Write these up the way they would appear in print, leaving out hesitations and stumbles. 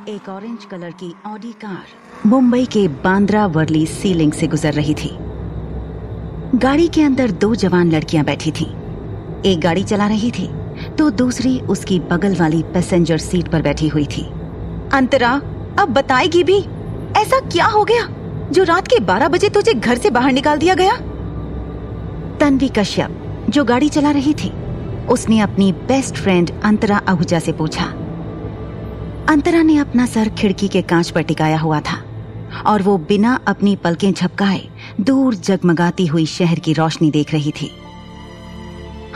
एक orange colour की Audi car Mumbai के बांद्रा वर्ली सी लिंक से गुजर रही थी। गाड़ी के अंदर 2 जवान लड़कियां बैठी थीं। एक गाड़ी चला रही थी तो दूसरी उसकी बगल वाली पैसेंजर सीट पर बैठी हुई थी। अंतरा, अब बताएगी भी, ऐसा क्या हो गया जो रात के 12 बजे तुझे घर से बाहर निकाल दिया गया? तन्वी कश्यप, जो गाड़ी चला रही थी, उसने अपनी बेस्ट फ्रेंड अंतरा आहूजा से पूछा। अंतरा ने अपना सर खिड़की के कांच पर टिकाया हुआ था और वो बिना अपनी पलकें झपकाए दूर जगमगाती हुई शहर की रोशनी देख रही थी।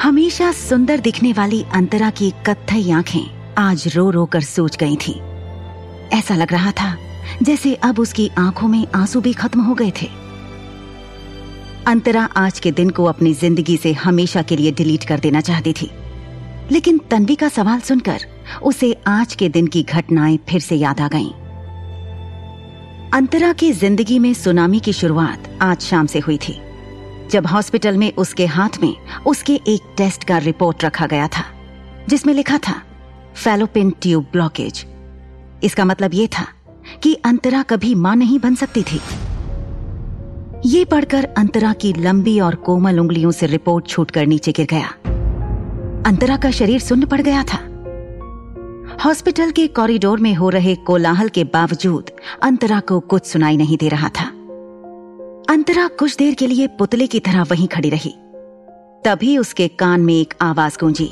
हमेशा सुंदर दिखने वाली अंतरा की कत्थई आंखें आज रो रो कर सूज गई थीं। ऐसा लग रहा था जैसे अब उसकी आंखों में आंसू भी खत्म हो गए थे। अंतरा आज के दिन को अपनी जिंदगी से हमेशा के लिए डिलीट कर देना चाहती थी, लेकिन तन्वी का सवाल सुनकर उसे आज के दिन की घटनाएं फिर से याद आ गईं। अंतरा की जिंदगी में सुनामी की शुरुआत आज शाम से हुई थी, जब हॉस्पिटल में उसके हाथ में उसके एक टेस्ट का रिपोर्ट रखा गया था, जिसमें लिखा था फैलोपियन ट्यूब ब्लॉकेज। इसका मतलब ये था कि अंतरा कभी मां नहीं बन सकती थी। ये पढ़कर अंतरा की लंबी और कोमल उंगलियों से रिपोर्ट छूटकर नीचे गिर गया। अंतरा का शरीर सुन्न पड़ गया था। हॉस्पिटल के कॉरिडोर में हो रहे कोलाहल के बावजूद अंतरा को कुछ सुनाई नहीं दे रहा था। अंतरा कुछ देर के लिए पुतले की तरह वहीं खड़ी रही। तभी उसके कान में एक आवाज गूंजी,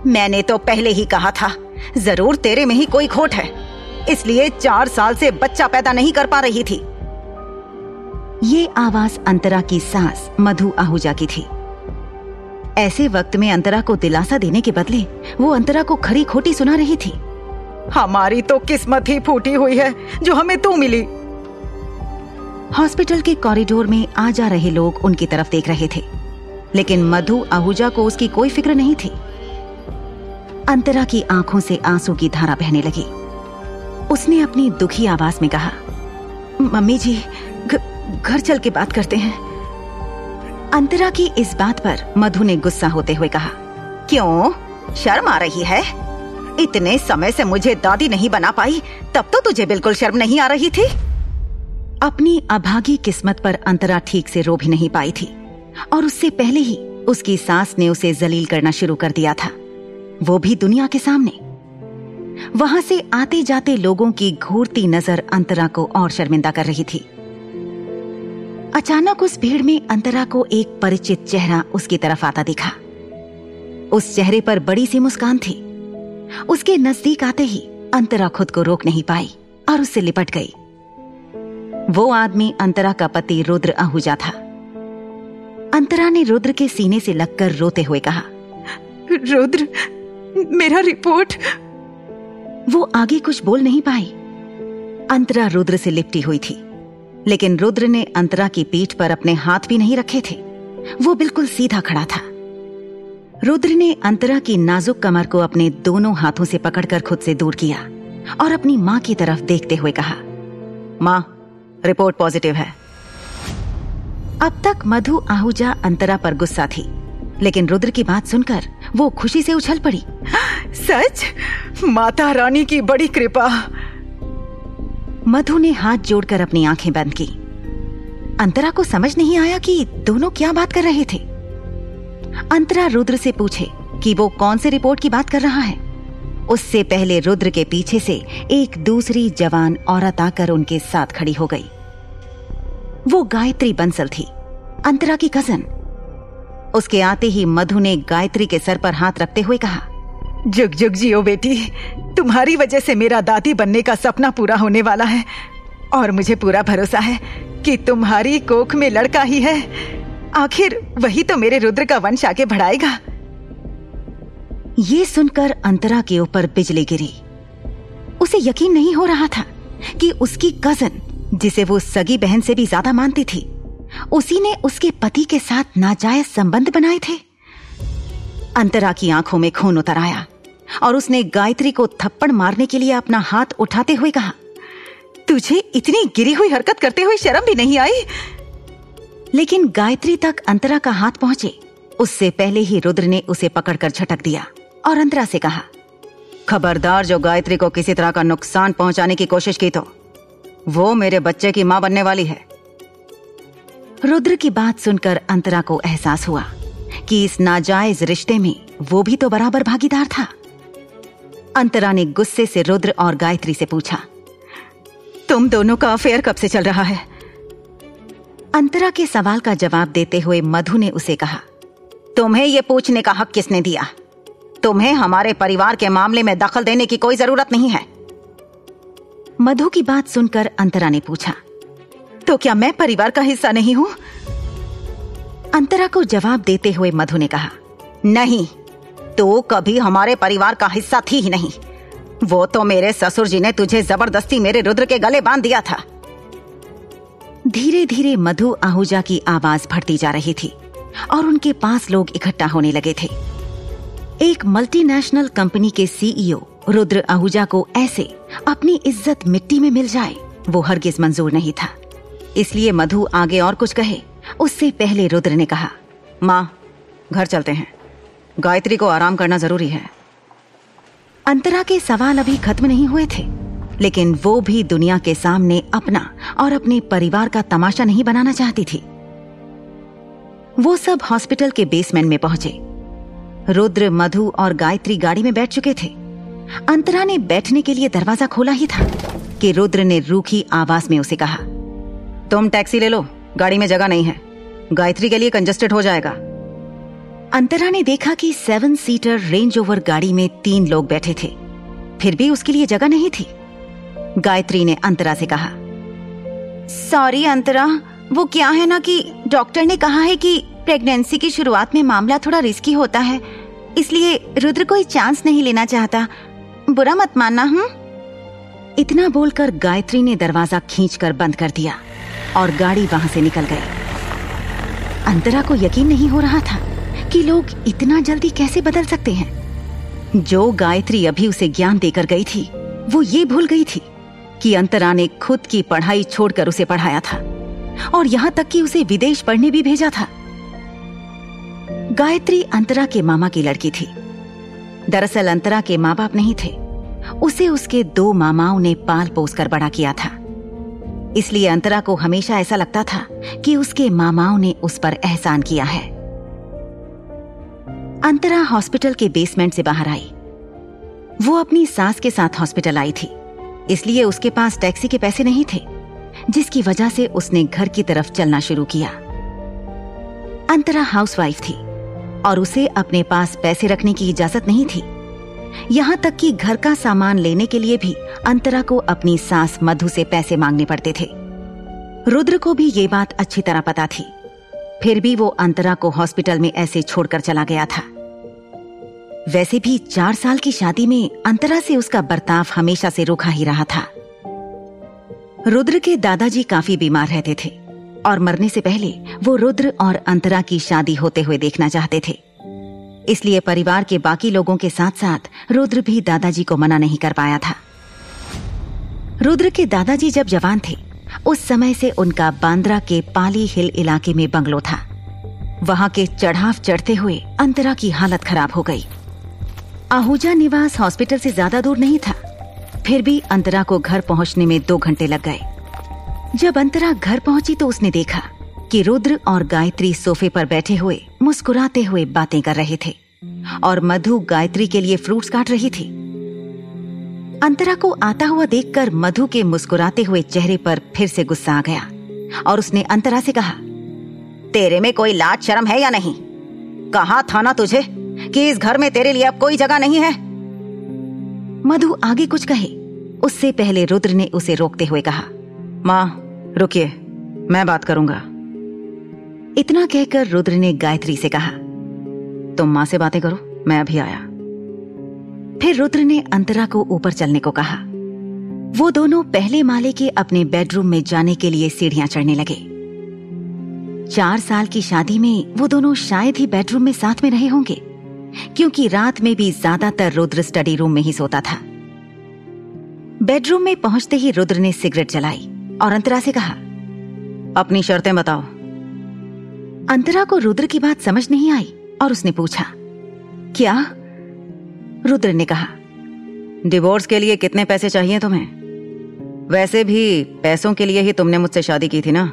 मैंने तो पहले ही कहा था, जरूर तेरे में ही कोई खोट है, इसलिए 4 साल से बच्चा पैदा नहीं कर पा रही थी। ये आवाज अंतरा की सास मधु आहूजा की थी। ऐसे वक्त में अंतरा को दिलासा देने के बदले वो अंतरा को खरी खोटी सुना रही थी। हमारी तो किस्मत ही फूटी हुई है जो हमें तू मिली। हॉस्पिटल के कॉरिडोर में आ जा रहे लोग उनकी तरफ देख रहे थे, लेकिन मधु आहूजा को उसकी कोई फिक्र नहीं थी। अंतरा की आंखों से आंसू की धारा बहने लगी। उसने अपनी दुखी आवाज में कहा, मम्मी जी, घर चल के बात करते हैं। अंतरा की इस बात पर मधु ने गुस्सा होते हुए कहा, क्यों, शर्म आ रही है? इतने समय से मुझे दादी नहीं बना पाई, तब तो तुझे बिल्कुल शर्म नहीं आ रही थी? अपनी अभागी किस्मत पर अंतरा ठीक से रो भी नहीं पाई थी, और उससे पहले ही उसकी सास ने उसे जलील करना शुरू कर दिया था, वो भी दुनिया के सामने। वहां से आते जाते लोगों की घूरती नजर अंतरा को और शर्मिंदा कर रही थी। अचानक उस भीड़ में अंतरा को एक परिचित चेहरा उसकी तरफ आता दिखा। उस चेहरे पर बड़ी सी मुस्कान थी। उसके नजदीक आते ही अंतरा खुद को रोक नहीं पाई और उससे लिपट गई। वो आदमी अंतरा का पति रुद्र आहूजा था। अंतरा ने रुद्र के सीने से लगकर रोते हुए कहा, रुद्र, मेरा रिपोर्ट। वो आगे कुछ बोल नहीं पाई। अंतरा रुद्र से लिपटी हुई थी, लेकिन रुद्र ने अंतरा की पीठ पर अपने हाथ भी नहीं रखे थे। वो बिल्कुल सीधा खड़ा था। रुद्र ने अंतरा की नाजुक कमर को अपने दोनों हाथों से पकड़कर खुद से दूर किया और अपनी मां की तरफ देखते हुए कहा, मां, रिपोर्ट पॉजिटिव है। अब तक मधु आहूजा अंतरा पर गुस्सा थी, लेकिन रुद्र की बात सुनकर वो खुशी से उछल पड़ी। सच? माता रानी की बड़ी कृपा। मधु ने हाथ जोड़कर अपनी आंखें बंद की। अंतरा को समझ नहीं आया कि दोनों क्या बात कर रहे थे। अंतरा रुद्र से पूछे कि वो कौन से रिपोर्ट की बात कर रहा है। उससे पहले रुद्र के पीछे से एक दूसरी जवान औरत आकर उनके साथ खड़ी हो गई। वो गायत्री बंसल थी, अंतरा की कजन। उसके आते ही मधु ने गायत्री के सर पर हाथ रखते हुए कहा, जुग जुग जियो बेटी, तुम्हारी वजह से मेरा दादी बनने का सपना पूरा होने वाला है, और मुझे पूरा भरोसा है कि तुम्हारी कोख में लड़का ही है। आखिर वही तो मेरे रुद्र का वंश आगे बढ़ाएगा। ये सुनकर अंतरा के ऊपर बिजली गिरी। उसे यकीन नहीं हो रहा था कि उसकी कजन, जिसे वो सगी बहन से भी ज्यादा मानती थी, उसी ने उसके पति के साथ नाजायज संबंध बनाए थे। अंतरा की आंखों में खून उतर आया और उसने गायत्री को थप्पड़ मारने के लिए अपना हाथ उठाते हुए कहा, तुझे इतनी गिरी हुई हरकत करते हुए शर्म भी नहीं आई? लेकिन गायत्री तक अंतरा का हाथ पहुंचे उससे पहले ही रुद्र ने उसे पकड़कर झटक दिया और अंतरा से कहा, खबरदार, जो गायत्री को किसी तरह का नुकसान पहुंचाने की कोशिश की तो वो मेरे बच्चे की मां बनने वाली है। रुद्र की बात सुनकर अंतरा को एहसास हुआ कि इस नाजायज रिश्ते में वो भी तो बराबर भागीदार था। अंतरा ने गुस्से से रुद्र और गायत्री से पूछा, तुम दोनों का अफेयर कब से चल रहा है? अंतरा के सवाल का जवाब देते हुए मधु ने उसे कहा, तुम्हें यह पूछने का हक किसने दिया? तुम्हें हमारे परिवार के मामले में दखल देने की कोई जरूरत नहीं है। मधु की बात सुनकर अंतरा ने पूछा, तो क्या मैं परिवार का हिस्सा नहीं हूं? अंतरा को जवाब देते हुए मधु ने कहा, नहीं, तो कभी हमारे परिवार का हिस्सा थी ही नहीं। वो तो मेरे ससुर जी ने तुझे जबरदस्ती मेरे रुद्र के गले बांध दिया था। धीरे धीरे मधु आहूजा की आवाज बढ़ती जा रही थी और उनके पास लोग इकट्ठा होने लगे थे। एक मल्टीनेशनल कंपनी के सीईओ रुद्र आहूजा को ऐसे अपनी इज्जत मिट्टी में मिल जाए, वो हरगिज मंजूर नहीं था। इसलिए मधु आगे और कुछ कहे उससे पहले रुद्र ने कहा, माँ, घर चलते हैं, गायत्री को आराम करना जरूरी है। अंतरा के सवाल अभी खत्म नहीं हुए थे, लेकिन वो भी दुनिया के सामने अपना और अपने परिवार का तमाशा नहीं बनाना चाहती थी। वो सब हॉस्पिटल के बेसमेंट में पहुंचे। रुद्र, मधु और गायत्री गाड़ी में बैठ चुके थे। अंतरा ने बैठने के लिए दरवाजा खोला ही था कि रुद्र ने रूखी आवाज में उसे कहा, तुम टैक्सी ले लो, गाड़ी में जगह नहीं है, गायत्री के लिए कंजस्टेड हो जाएगा। अंतरा ने देखा कि 7 सीटर रेंज ओवर गाड़ी में 3 लोग बैठे थे, फिर भी उसके लिए जगह नहीं थी। गायत्री ने अंतरा से कहा, सॉरी अंतरा, वो क्या है ना कि डॉक्टर ने कहा है कि प्रेगनेंसी की शुरुआत में मामला थोड़ा रिस्की होता है, इसलिए रुद्र कोई चांस नहीं लेना चाहता, बुरा मत मानना। इतना बोलकर गायत्री ने दरवाजा खींचकर बंद कर दिया और गाड़ी वहां से निकल गई। अंतरा को यकीन नहीं हो रहा था कि लोग इतना जल्दी कैसे बदल सकते हैं। जो गायत्री अभी उसे ज्ञान देकर गई थी, वो ये भूल गई थी कि अंतरा ने खुद की पढ़ाई छोड़कर उसे पढ़ाया था और यहाँ तक कि उसे विदेश पढ़ने भी भेजा था। गायत्री अंतरा के मामा की लड़की थी। दरअसल अंतरा के माँ बाप नहीं थे, उसे उसके 2 मामाओं ने पाल पोस कर बड़ा किया था। इसलिए अंतरा को हमेशा ऐसा लगता था कि उसके मामाओं ने उस पर एहसान किया है। अंतरा हॉस्पिटल के बेसमेंट से बाहर आई। वो अपनी सास के साथ हॉस्पिटल आई थी, इसलिए उसके पास टैक्सी के पैसे नहीं थे, जिसकी वजह से उसने घर की तरफ चलना शुरू किया। अंतरा हाउसवाइफ थी और उसे अपने पास पैसे रखने की इजाजत नहीं थी। यहाँ तक कि घर का सामान लेने के लिए भी अंतरा को अपनी सास मधु से पैसे मांगने पड़ते थे। रुद्र को भी ये बात अच्छी तरह पता थी, फिर भी वो अंतरा को हॉस्पिटल में ऐसे छोड़कर चला गया था। वैसे भी 4 साल की शादी में अंतरा से उसका बर्ताव हमेशा से रूखा ही रहा था। रुद्र के दादाजी काफी बीमार रहते थे और मरने से पहले वो रुद्र और अंतरा की शादी होते हुए देखना चाहते थे। इसलिए परिवार के बाकी लोगों के साथ साथ रुद्र भी दादाजी को मना नहीं कर पाया था। रुद्र के दादाजी जब जवान थे, उस समय से उनका बांद्रा के पाली हिल इलाके में बंगलो था। वहां के चढ़ाव चढ़ते हुए अंतरा की हालत खराब हो गई। आहूजा निवास हॉस्पिटल से ज्यादा दूर नहीं था, फिर भी अंतरा को घर पहुंचने में 2 घंटे लग गए। जब अंतरा घर पहुंची तो उसने देखा कि रुद्र और गायत्री सोफे पर बैठे हुए मुस्कुराते हुए बातें कर रहे थे और मधु गायत्री के लिए फ्रूट्स काट रही थी। अंतरा को आता हुआ देखकर मधु के मुस्कुराते हुए चेहरे पर फिर से गुस्सा आ गया और उसने अंतरा से कहा, तेरे में कोई लाज शर्म है या नहीं? कहा था ना तुझे कि इस घर में तेरे लिए अब कोई जगह नहीं है। मधु आगे कुछ कहे उससे पहले रुद्र ने उसे रोकते हुए कहा, माँ रुकिए, मैं बात करूंगा। इतना कहकर रुद्र ने गायत्री से कहा, तुम माँ से बातें करो, मैं अभी आया। फिर रुद्र ने अंतरा को ऊपर चलने को कहा। वो दोनों पहले माले के अपने बेडरूम में जाने के लिए सीढ़ियां चढ़ने लगे। 4 साल की शादी में वो दोनों शायद ही बेडरूम में साथ में रहे होंगे, क्योंकि रात में भी ज्यादातर रुद्र स्टडी रूम में ही सोता था। बेडरूम में पहुंचते ही रुद्र ने सिगरेट जलाई और अंतरा से कहा, अपनी शर्तें बताओ। अंतरा को रुद्र की बात समझ नहीं आई और उसने पूछा, क्या? रुद्र ने कहा, डिवोर्स के लिए कितने पैसे चाहिए तुम्हें? वैसे भी पैसों के लिए ही तुमने मुझसे शादी की थी ना?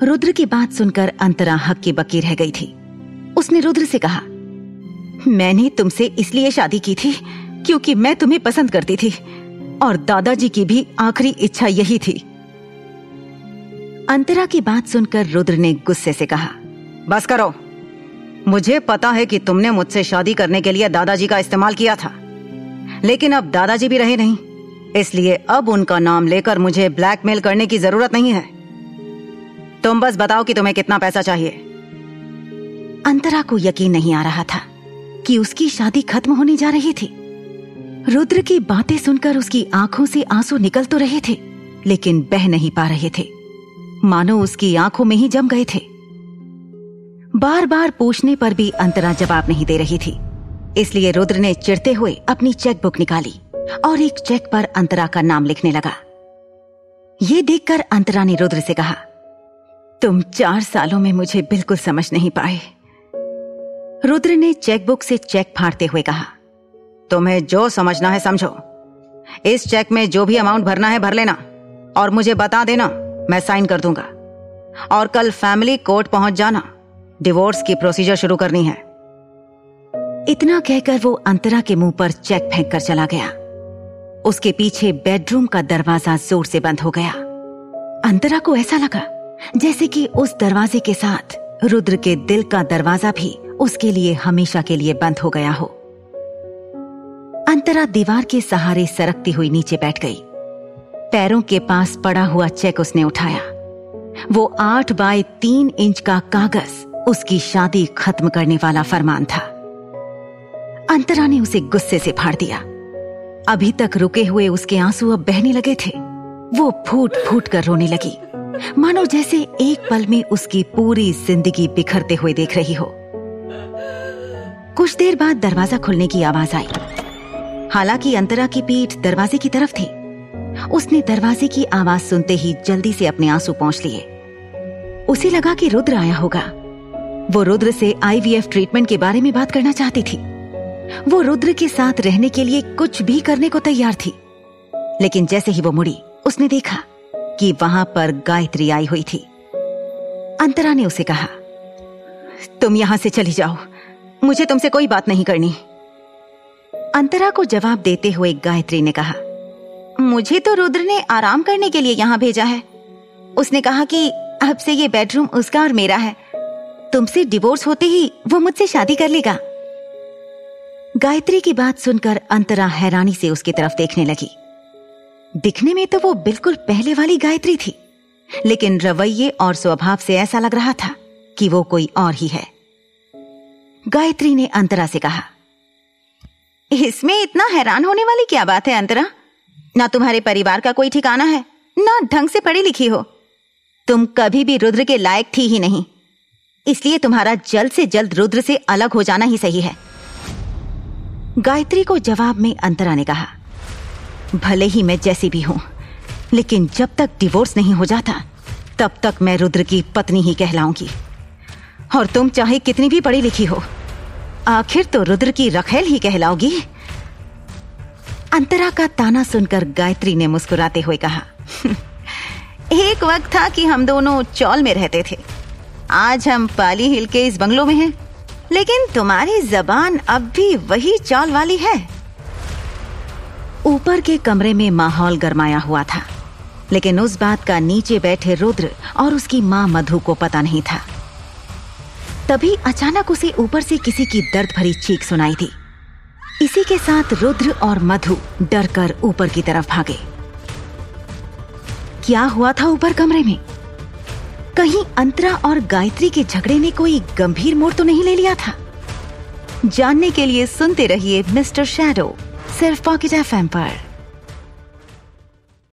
रुद्र की बात सुनकर अंतरा हक्की बक्की रह गई थी। उसने रुद्र से कहा, मैंने तुमसे इसलिए शादी की थी क्योंकि मैं तुम्हें पसंद करती थी और दादाजी की भी आखिरी इच्छा यही थी। अंतरा की बात सुनकर रुद्र ने गुस्से से कहा, बस करो। मुझे पता है कि तुमने मुझसे शादी करने के लिए दादाजी का इस्तेमाल किया था, लेकिन अब दादाजी भी रहे नहीं, इसलिए अब उनका नाम लेकर मुझे ब्लैकमेल करने की जरूरत नहीं है। तुम बस बताओ कि तुम्हें कितना पैसा चाहिए। अंतरा को यकीन नहीं आ रहा था कि उसकी शादी खत्म होने जा रही थी। रुद्र की बातें सुनकर उसकी आंखों से आंसू निकल तो रहे थे, लेकिन बह नहीं पा रहे थे, मानो उसकी आंखों में ही जम गए थे। बार बार पूछने पर भी अंतरा जवाब नहीं दे रही थी, इसलिए रुद्र ने चिढ़ते हुए अपनी चेकबुक निकाली और एक चेक पर अंतरा का नाम लिखने लगा। ये देखकर अंतरा ने रुद्र से कहा, तुम 4 सालों में मुझे बिल्कुल समझ नहीं पाए। रुद्र ने चेकबुक से चेक फाड़ते हुए कहा, तुम्हें जो समझना है समझो। इस चेक में जो भी अमाउंट भरना है भर लेना और मुझे बता देना, मैं साइन कर दूंगा। और कल फैमिली कोर्ट पहुंच जाना, डिवोर्स की प्रोसीजर शुरू करनी है। इतना कहकर वो अंतरा के मुंह पर चेक फेंक कर चला गया। उसके पीछे बेडरूम का दरवाजा जोर से बंद हो गया। अंतरा को ऐसा लगा जैसे कि उस दरवाजे के साथ रुद्र के दिल का दरवाजा भी उसके लिए हमेशा के लिए बंद हो गया हो। अंतरा दीवार के सहारे सरकती हुई नीचे बैठ गई। पैरों के पास पड़ा हुआ चेक उसने उठाया। वो 8 बाय 3 इंच का कागज उसकी शादी खत्म करने वाला फरमान था। अंतरा ने उसे गुस्से से फाड़ दिया। अभी तक रुके हुए उसके आंसू अब बहने लगे थे। वो फूट फूट कर रोने लगी, मानो जैसे एक पल में उसकी पूरी जिंदगी बिखरते हुए देख रही हो। कुछ देर बाद दरवाजा खुलने की आवाज आई। हालांकि अंतरा की पीठ दरवाजे की तरफ थी। उसने दरवाजे की आवाज सुनते ही जल्दी से अपने आंसू पोंछ लिए। उसे लगा कि रुद्र आया होगा। वो रुद्र से IVF ट्रीटमेंट के बारे में बात करना चाहती थी। वो रुद्र के साथ रहने के लिए कुछ भी करने को तैयार थी। लेकिन जैसे ही वो मुड़ी, उसने देखा कि वहां पर गायत्री आई हुई थी। अंतरा ने उसे कहा, तुम यहां से चली जाओ, मुझे तुमसे कोई बात नहीं करनी। अंतरा को जवाब देते हुए गायत्री ने कहा, मुझे तो रुद्र ने आराम करने के लिए यहां भेजा है। उसने कहा कि अब से ये बेडरूम उसका और मेरा है। तुमसे डिवोर्स होते ही वो मुझसे शादी कर लेगा। गायत्री की बात सुनकर अंतरा हैरानी से उसकी तरफ देखने लगी। दिखने में तो वो बिल्कुल पहले वाली गायत्री थी, लेकिन रवैये और स्वभाव से ऐसा लग रहा था कि वो कोई और ही है। गायत्री ने अंतरा से कहा, इसमें इतना हैरान होने वाली क्या बात है अंतरा? ना तुम्हारे परिवार का कोई ठिकाना है, ना ढंग से पढ़ी लिखी हो। तुम कभी भी रुद्र के लायक थी ही नहीं, इसलिए तुम्हारा जल्द से जल्द रुद्र से अलग हो जाना ही सही है। गायत्री को जवाब में अंतरा ने कहा, भले ही मैं जैसी भी हूं, लेकिन जब तक डिवोर्स नहीं हो जाता तब तक मैं रुद्र की पत्नी ही कहलाऊंगी। और तुम चाहे कितनी भी पढ़ी लिखी हो, आखिर तो रुद्र की रखेल ही कहलाओगी। अंतरा का ताना सुनकर गायत्री ने मुस्कुराते हुए कहा, एक वक्त था कि हम दोनों चौल में रहते थे। आज हम पाली हिल के इस बंगलों में हैं, लेकिन तुम्हारी जबान अब भी वही चौल वाली है। ऊपर के कमरे में माहौल गरमाया हुआ था, लेकिन उस बात का नीचे बैठे रुद्र और उसकी मां मधु को पता नहीं था। तभी अचानक उसे ऊपर से किसी की दर्द भरी चीख सुनाई दी। इसी के साथ रुद्र और मधु डरकर ऊपर की तरफ भागे। क्या हुआ था ऊपर कमरे में? कहीं अंतरा और गायत्री के झगड़े ने कोई गंभीर मोड़ तो नहीं ले लिया था? जानने के लिए सुनते रहिए मिस्टर शैडो, सिर्फ पॉकेट FM पर।